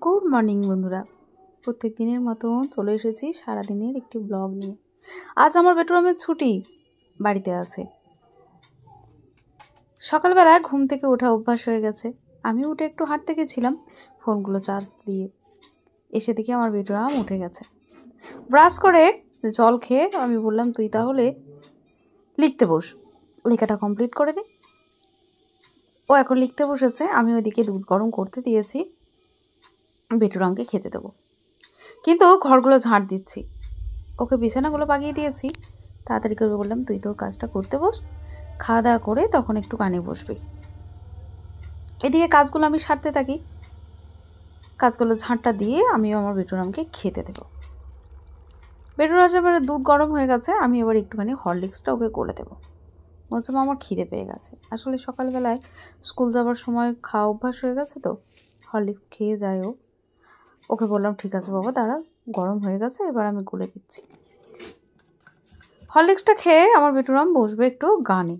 Good morning বন্ধুরা, প্রত্যেক দিনের মতো চলে এসেছি সারাদিনের একটি ব্লগ নিয়ে। আজ আমার বেডরুমের ছুটি, বাড়িতে আছে। সকালবেলায় ঘুম থেকে ওঠা অভ্যাস হয়ে গেছে। আমি উঠে একটু হাঁটতে গেছিলাম ফোনগুলো চার্জ দিয়ে, এসে দেখি আমার বেডরুম উঠে গেছে। ব্রাশ করে জল খেয়ে আমি বললাম তুই তাহলে লিখতে বস, লেখাটা কমপ্লিট করে নে। ও এখন লিখতে বসেছে, আমি ওইদিকে দুধ গরম করতে দিয়েছি, বেটুরামকে খেতে দেবো। কিন্তু ঘরগুলো ঝাঁট দিচ্ছি, ওকে বিছানাগুলো বাগিয়ে দিয়েছি। তাড়াতাড়ি করে বললাম তুই তো কাজটা করতে বস, খাওয়া দাওয়া করে তখন একটু কানে বসবি। এদিকে কাজগুলো আমি সারতে থাকি, কাজগুলো ঝাঁটটা দিয়ে আমি আমার বেটুরামকে খেতে দেবো। বেটুরাম এবারে দুধ গরম হয়ে গেছে, আমি এবার একটুখানি হরলিক্সটা ওকে করে দেবো। বলছে আমার খিদে পেয়ে গেছে। আসলে সকালবেলায় স্কুল যাওয়ার সময় খাওয়া অভ্যাস হয়ে গেছে, তো হরলিক্স খেয়ে যায় ও। ওকে বললাম ঠিক আছে বাবা দাঁড়া, গরম হয়ে গেছে, এবার আমি গুলে দিচ্ছি। হরলিক্সটা খেয়ে আমার বেটুরাম বসবে একটু গানে।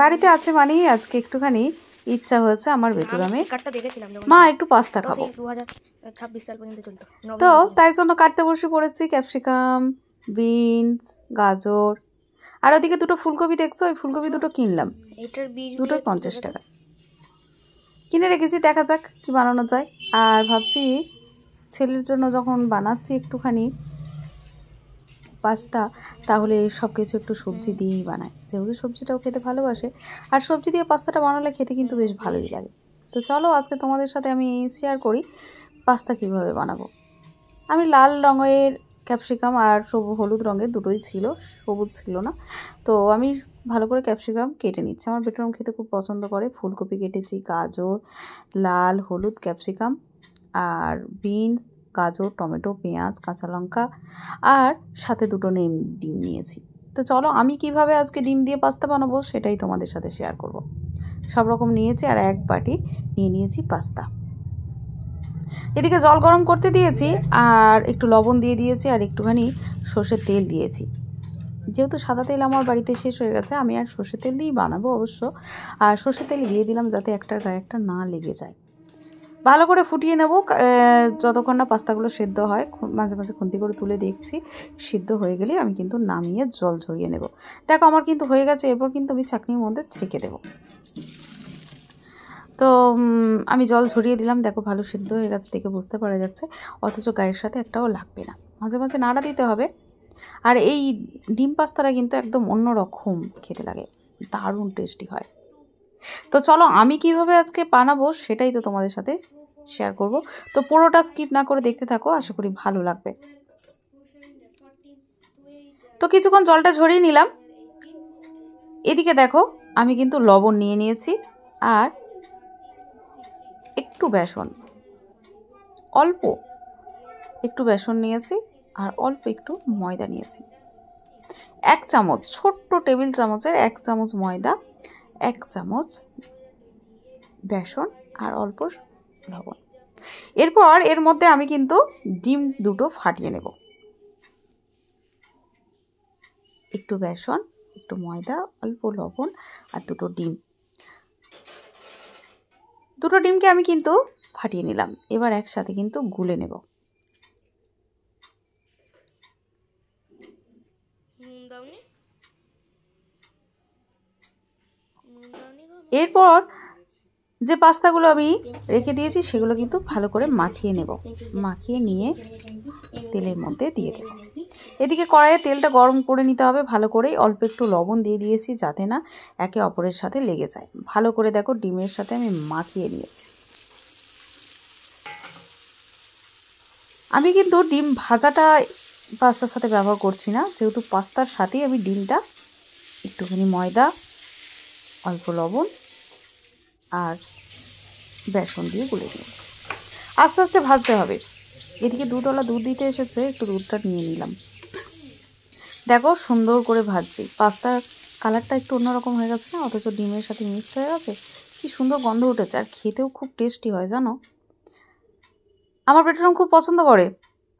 বাড়িতে আছে মানেই আজকে একটুখানি ইচ্ছা হয়েছে আমার বেটুরামে, মা একটু পাস্তা খাবো। তো তাই জন্য কাটতে বসে পড়েছি ক্যাপসিকাম, বিনস, গাজর, আর ওদিকে দুটো ফুলকপি দেখছো, ওই ফুলকপি দুটো কিনলাম, দুটোই 50 টাকা কিনে রেখেছি। দেখা যাক কি বানানো যায়। আর ভাবছি ছেলের জন্য যখন বানাচ্ছি একটুখানি পাস্তা, তাহলে সব কিছু একটু সবজি দিয়েই বানাই, যেহেতু সবজিটাও খেতে ভালোবাসে। আর সবজি দিয়ে পাস্তাটা বানালে খেতে কিন্তু বেশ ভালোই লাগে। তো চলো আজকে তোমাদের সাথে আমি শেয়ার করি পাস্তা কীভাবে বানাবো। আমি লাল রঙের ক্যাপসিকাম আর হলুদ রঙের দুটোই ছিল, সবুজ ছিল না। তো আমি ভালো করে ক্যাপসিকাম কেটে নিচ্ছি, আমার বেটরুম খেতে খুব পছন্দ করে। ফুলকপি কেটেছি, গাজর, লাল হলুদ ক্যাপসিকাম, আর বিনস, গাজর, টমেটো, পেঁয়াজ, কাঁচা লঙ্কা, আর সাথে দুটো ডিম নিয়েছি। তো চলো আমি কিভাবে আজকে ডিম দিয়ে পাস্তা বানাবো সেটাই তোমাদের সাথে শেয়ার করব। সব রকম নিয়েছি আর এক বাটি নিয়ে নিয়েছি পাস্তা। এদিকে জল গরম করতে দিয়েছি, আর একটু লবণ দিয়ে দিয়েছি, আর একটুখানি সর্ষের তেল দিয়েছি। যেহেতু সাদা তেল আমার বাড়িতে শেষ হয়ে গেছে, আমি আর সর্ষের তেল দিয়েই বানাবো অবশ্য। আর সর্ষের তেল দিয়ে দিলাম যাতে একটার গায়ে একটা না লেগে যায়। ভালো করে ফুটিয়ে নেব যতক্ষণ না পাস্তাগুলো সেদ্ধ হয়। মাঝে মাঝে খুন্তি করে তুলে দেখছি, সিদ্ধ হয়ে গেলে আমি কিন্তু নামিয়ে জল ঝরিয়ে নেব। দেখো আমার কিন্তু হয়ে গেছে। এরপর কিন্তু আমি চাটনির মধ্যে ছেঁকে দেব। তো আমি জল ঝরিয়ে দিলাম, দেখো ভালো সিদ্ধ হয়ে গেছে, দেখে বুঝতে পারা যাচ্ছে, অথচ গায়ের সাথে একটাও লাগবে না। মাঝে মাঝে নাড়া দিতে হবে। আর এই ডিম পাস্তাটা কিন্তু একদম অন্যরকম খেতে লাগে, দারুণ টেস্টি হয়। তো চলো আমি কিভাবে আজকে বানাবো সেটাই তো তোমাদের সাথে শেয়ার করব। তো পুরোটা স্কিপ না করে দেখতে থাকো, আশা করি ভালো লাগবে। তো কিছুক্ষণ জলটা ঝরিয়ে নিলাম। এদিকে দেখো আমি কিন্তু লবণ নিয়ে নিয়েছি, আর একটু বেসন, অল্প একটু বেসন নিয়েছি, আর অল্প একটু ময়দা নিয়েছি। 1 চামচ, ছোট্ট টেবিল চামচের 1 চামচ ময়দা, 1 চামচ বেসন, আর অল্প লবণ। এরপর এর মধ্যে আমি কিন্তু ডিম দুটো ফাটিয়ে নেব। একটু বেসন, একটু ময়দা, অল্প লবণ, আর দুটো ডিম। দুটো ডিমকে আমি কিন্তু ফাটিয়ে নিলাম। এবার একসাথে কিন্তু গুলে নেব। এরপর যে পাস্তাগুলো আমি রেখে দিয়েছি সেগুলো কিন্তু ভালো করে মাখিয়ে নেব। মাখিয়ে নিয়ে তেলের মধ্যে দিয়ে দেব। এদিকে কড়াইয়ে তেলটা গরম করে নিতে হবে ভালো করে। অল্প একটু লবণ দিয়ে দিয়েছি যাতে না একে অপরের সাথে লেগে যায়। ভালো করে দেখো ডিমের সাথে আমি মাখিয়ে নিয়েছি। আমি কিন্তু ডিম ভাজাটা পাস্তার সাথে ব্যবহার করছি না, যেহেতু পাস্তার সাথেই আমি ডিমটা একটুখানি ময়দা, অল্প লবণ আর বেসন দিয়ে গুলে দিই। আস্তে আস্তে ভাজতে হবে। এদিকে দুধওয়ালা দুধ দিতে এসেছে, একটু দুধটা নিয়ে নিলাম। দেখো সুন্দর করে ভাজছি। পাস্তার কালারটা একটু অন্যরকম হয়ে গেছে না, অথচ ডিমের সাথে মিক্সড হয়ে গেছে। কি সুন্দর গন্ধ উঠেছে, আর খেতেও খুব টেস্টি হয় জানো। আমার বেটুরাম খুব পছন্দ করে।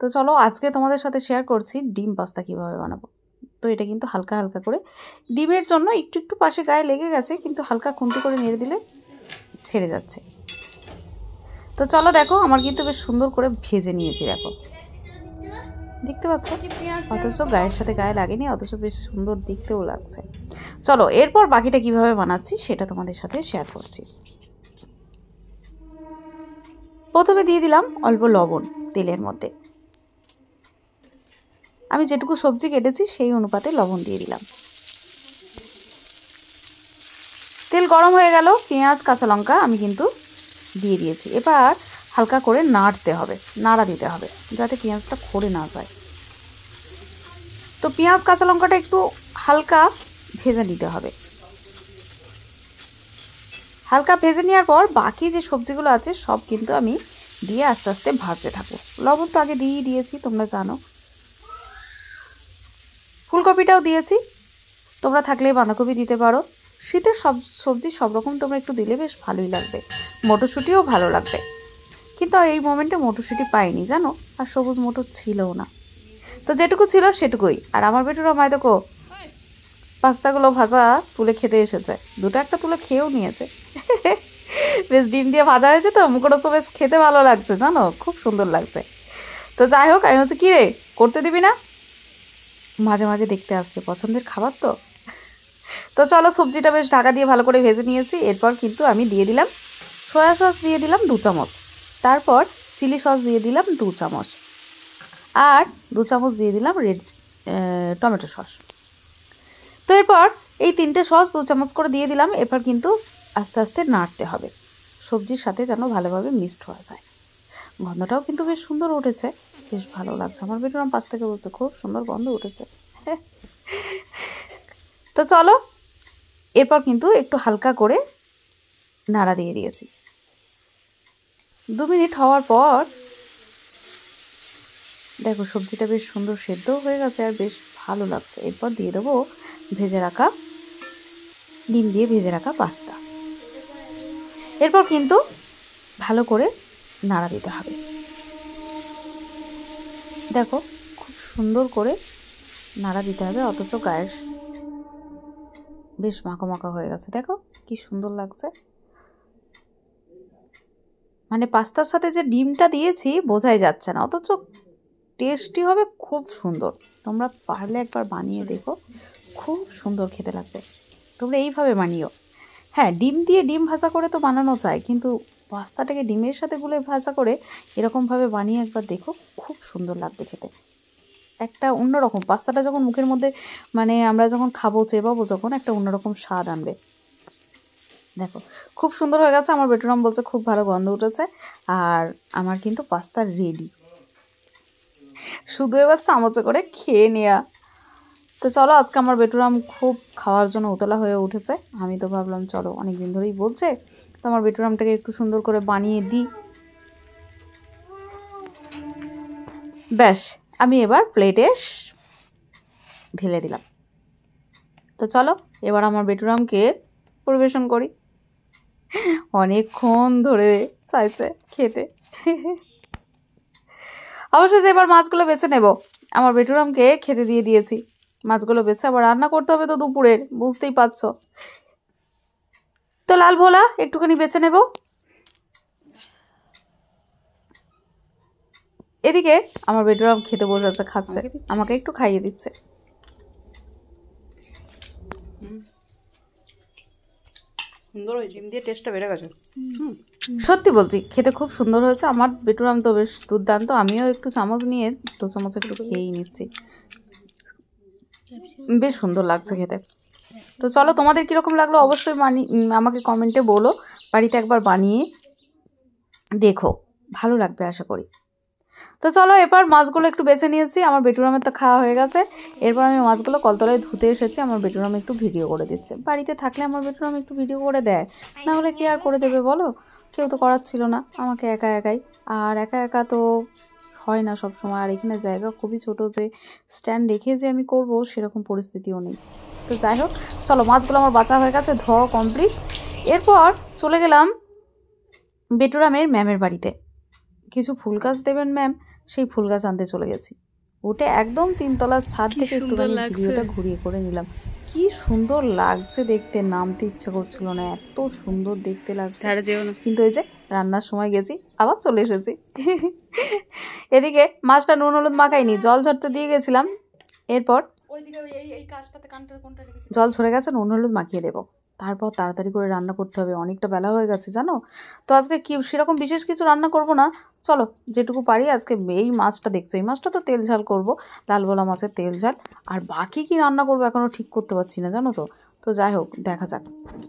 তো চলো আজকে তোমাদের সাথে শেয়ার করছি ডিম পাস্তা কীভাবে বানাবো। তো এটা কিন্তু হালকা হালকা করে, ডিমের জন্য একটু একটু পাশে গায়ে লেগে গেছে, কিন্তু হালকা খুন্তি করে নেড়ে দিলে ছেড়ে যাচ্ছে। তো চলো দেখো, আমার কিন্তু বেশ সুন্দর করে ভেজে নিয়েছি। দেখো দেখতে পাচ্ছ, অথচ গায়ের সাথে গায়ে লাগেনি, অথচ বেশ সুন্দর দেখতেও লাগছে। চলো এরপর বাকিটা কিভাবে বানাচ্ছি সেটা তোমাদের সাথে শেয়ার করছি। প্রথমে দিয়ে দিলাম অল্প লবণ তেলের মধ্যে। আমি যেটুকু সবজি কেটেছি সেই অনুপাতে লবণ দিয়ে দিলাম। তেল গরম হয়ে গেল, পেঁয়াজ কাঁচা লঙ্কা আমি কিন্তু দিয়ে দিয়েছি। এবার হালকা করে নাড়তে হবে, নাড়া দিতে হবে যাতে পেঁয়াজটা খড়ে না যায়। তো পেঁয়াজ কাঁচা লঙ্কাটা একটু হালকা ভেজে নিতে হবে। হালকা ভেজে নেওয়ার পর বাকি যে সবজিগুলো আছে সব কিন্তু আমি দিয়ে আস্তে আস্তে ভাজতে থাকবো। লবণ তো আগে দিয়েই দিয়েছি, তোমরা জানো। ফুলকপিটাও দিয়েছি, তোমরা থাকলে বাঁধাকপি দিতে পারো। শীতের সব সবজি সব রকম তোমরা একটু দিলে বেশ ভালোই লাগবে। মটরশুঁটিও ভালো লাগবে, কিন্তু এই মোমেন্টে মটরশুঁটি পাইনি জানো, আর সবুজ মটর ছিলও না। তো যেটুকু ছিল সেটুকুই। আর আমার বেটুরা মায় দেখো পাস্তাগুলো ভাজা তুলে খেতে এসেছে, দুটো একটা তুলে খেয়েও নিয়েছে। বেশ ডিম দিয়ে ভাজা হয়েছে তো, মুখটা বেশ খেতে ভালো লাগছে জানো, খুব সুন্দর লাগছে। তো যাই হোক, আমি হচ্ছে কী রে করতে দিবি না, মাঝে মাঝে দেখতে আসছে, পছন্দের খাবার তো। তো চলো সবজিটা বেশ ঢাকা দিয়ে ভালো করে ভেজে নিয়েছি। এরপর কিন্তু আমি দিয়ে দিলাম সয়া সস, দিয়ে দিলাম 2 চামচ, তারপর চিলি সস দিয়ে দিলাম 2 চামচ, আর 2 চামচ দিয়ে দিলাম রেড টমেটো সস। তো এরপর এই 3টে সস 2 চামচ করে দিয়ে দিলাম। এরপর কিন্তু আস্তে আস্তে নাড়তে হবে, সবজির সাথে যেন ভালোভাবে মিক্সড হয়ে যায়। গন্ধটাও কিন্তু বেশ সুন্দর উঠেছে, বেশ ভালো লাগছে। আমার বেটুরাম পাশ থেকে বলছে খুব সুন্দর গন্ধ উঠেছে। তো চলো এরপর কিন্তু একটু হালকা করে নাড়া দিয়ে দিয়েছি। 2 মিনিট হওয়ার পর দেখো সবজিটা বেশ সুন্দর সেদ্ধও হয়ে গেছে আর বেশ ভালো লাগছে। এরপর দিয়ে দেবো ভেজে রাখা ডিম দিয়ে ভেজে রাখা পাস্তা। এরপর কিন্তু ভালো করে নাড়া দিতে হবে। দেখো খুব সুন্দর করে নাড়া দিতে হবে, অথচ গায়ের বেশ মাখো মাখো হয়ে গেছে। দেখো কি সুন্দর লাগছে, মানে পাস্তার সাথে যে ডিমটা দিয়েছি বোঝাই যাচ্ছে না, অথচ টেস্টি হবে খুব সুন্দর। তোমরা পারলে একবার বানিয়ে দেখো, খুব সুন্দর খেতে লাগবে। তোমরা এইভাবে বানিও। হ্যাঁ, ডিম দিয়ে ডিম ভাজা করে তো বানানো যায়, কিন্তু পাস্তাটাকে ডিমের সাথে গুলে ভাজা করে এরকমভাবে বানিয়ে একবার দেখো, খুব সুন্দর লাগবে খেতে। একটা অন্যরকম, পাস্তাটা যখন মুখের মধ্যে মানে আমরা যখন খাবো চেবাবো যখন, একটা অন্যরকম স্বাদ আনবে। দেখো খুব সুন্দর হয়ে গেছে। আমার বেটুরাম বলছে খুব ভালো গন্ধ উঠেছে, আর আমার কিন্তু পাস্তা রেডি, শুধু এবার চামচে করে খেয়ে নেওয়া। তো চলো আজকে আমার বেটুরাম খুব খাওয়ার জন্য উতলা হয়ে উঠেছে। আমি তো ভাবলাম চলো অনেক দিন ধরেই বলছে, তো আমার বেটুরামটাকে একটু সুন্দর করে বানিয়ে দিই। ব্যাস, আমি এবার প্লেটে ঢেলে দিলাম। তো চলো এবার আমার বেটুরামকে পরিবেশন করি, অনেকক্ষণ ধরে চাইছে খেতে। অবশ্যই এবার মাছগুলো বেছে নেব। আমার বেটুরামকে খেতে দিয়ে দিয়েছি, মাছগুলো বেছে আবার রান্না করতে হবে তো দুপুরের, বুঝতেই পারছো। তো লাল ভোলা একটুখানি বেছে নেব। এদিকে আমার বেটুরাম খেতে বসেছে, খাচ্ছে, আমাকে একটু খাইয়ে দিচ্ছে। সুন্দর হয়েছে, ডিম দিয়ে টেস্টটা বেড়ে গেছে। সত্যি বলছি খেতে খুব সুন্দর হয়েছে। আমার বেটুরাম তো বেশ দুর্দান্ত। আমিও একটু চামচ নিয়ে 2 চামচ একটু খেয়েই নিচ্ছি, বেশ সুন্দর লাগছে খেতে। তো চলো তোমাদের কীরকম লাগলো অবশ্যই আমাকে কমেন্টে বলো, বাড়িতে একবার বানিয়ে দেখো, ভালো লাগবে আশা করি। তো চলো এবার মাছগুলো একটু বেছে নিয়েছি, আমার বেটুরামের তো খাওয়া হয়ে গেছে। এরপর আমি মাছগুলো কলতলায় ধুতে এসেছি, আমার বেটুরাম একটু ভিডিও করে দিচ্ছে। বাড়িতে থাকলে আমার বেটুরাম একটু ভিডিও করে দেয়, না হলে কি আর করে দেবে বলো, কেউ তো করার ছিল না, আমাকে একা একাই। আর একা একা তো হয় না সব সময়, আর এখানে জায়গা খুবই ছোট যে স্ট্যান্ড রেখে যে আমি করব সেরকম পরিস্থিতিও নেই। তো যাই হোক চলো, মাছগুলো আমার বাছা হয়ে গেছে, ধোয়া কমপ্লিট। এরপর চলে গেলাম বেটুরামের ম্যামের বাড়িতে, কিছু ফুল গাছ দেবেন ম্যাম, সেই ফুল গাছ আনতে চলে গেছি। উঠে একদম 3তলার ছাদ থেকে একটুখানি ভিডিওটা ঘুরিয়ে করে নিলাম। কি সুন্দর লাগছে দেখতে, নামতে ইচ্ছা করছিল না, এত সুন্দর দেখতে লাগছে। কিন্তু এই যে রান্নার সময় গেছি, আবার চলে এসেছি। এদিকে মাছটা নুন হলুদ মাখাইনি, জল ঝরতে দিয়ে গেছিলাম। এরপর জল ঝরে গেছে, নুন হলুদ মাখিয়ে দেবো, তারপর তাড়াতাড়ি করে রান্না করতে হবে, অনেকটা বেলা হয়ে গেছে জানো। তো আজকে কি সেরকম বিশেষ কিছু রান্না করব না, চলো যেটুকু পারি আজকে এই মাছটা দেখছো, এই মাছটা তো তেল ঝাল করব, লাল ভোলা মাছের তেল ঝাল। আর বাকি কি রান্না করবো এখনও ঠিক করতে পারছি না জানো তো। তো যাই হোক দেখা যাক।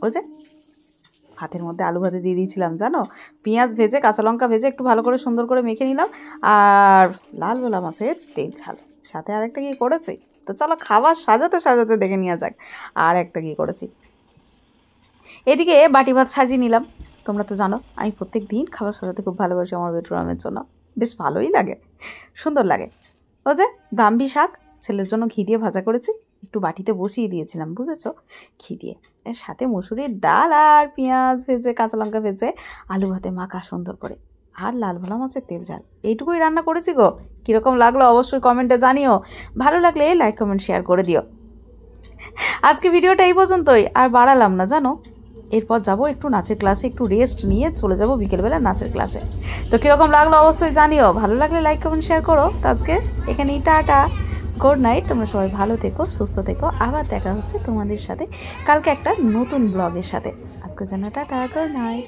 ওই যে ভাতের মধ্যে আলু ভাতে দিয়ে দিয়েছিলাম জানো, পেঁয়াজ ভেজে কাঁচা লঙ্কা ভেজে একটু ভালো করে সুন্দর করে মেখে নিলাম, আর লাল ভোলা মাছের তেল ঝাল, সাথে আরেকটা কি করেছি। তো চলো খাবার সাজাতে সাজাতে দেখে নেওয়া যাক আর একটা কী করেছি। এদিকে বাটি ভাত সাজিয়ে নিলাম। তোমরা তো জানো আমি প্রত্যেক দিন খাবার সাজাতে খুব ভালোবাসি, আমার বেটুরামের জন্য বেশ ভালোই লাগে, সুন্দর লাগে। ও যে ব্রাহ্মী শাক ছেলের জন্য ঘি দিয়ে ভাজা করেছি, একটু বাটিতে বসিয়ে দিয়েছিলাম বুঝেছো, ঘি দিয়ে। এর সাথে মুসুরির ডাল আর পেঁয়াজ ভেজে কাঁচা লঙ্কা ভেজে আলু ভাতে মাখা সুন্দর করে, আর লাল ভোলা মাছের তেল ঝাল, এইটুকুই রান্না করেছি গো। কীরকম লাগলো অবশ্যই কমেন্টে জানিও, ভালো লাগলে লাইক কমেন্ট শেয়ার করে দিও। আজকে ভিডিওটা এই পর্যন্তই, আর বাড়ালাম না জানো। এরপর যাব একটু নাচের ক্লাসে, একটু রেস্ট নিয়ে চলে যাব বিকেলবেলা নাচের ক্লাসে। তো কীরকম লাগলো অবশ্যই জানিও, ভালো লাগলে লাইক কমেন্ট শেয়ার করো। তো আজকে এখানেই টাটা, গুড নাইট, তোমরা সবাই ভালো থেকো, সুস্থ থেকো, আবার দেখা হচ্ছে তোমাদের সাথে কালকে একটা নতুন ব্লগের সাথে। আজকে যেন টাটা, গুড নাইট।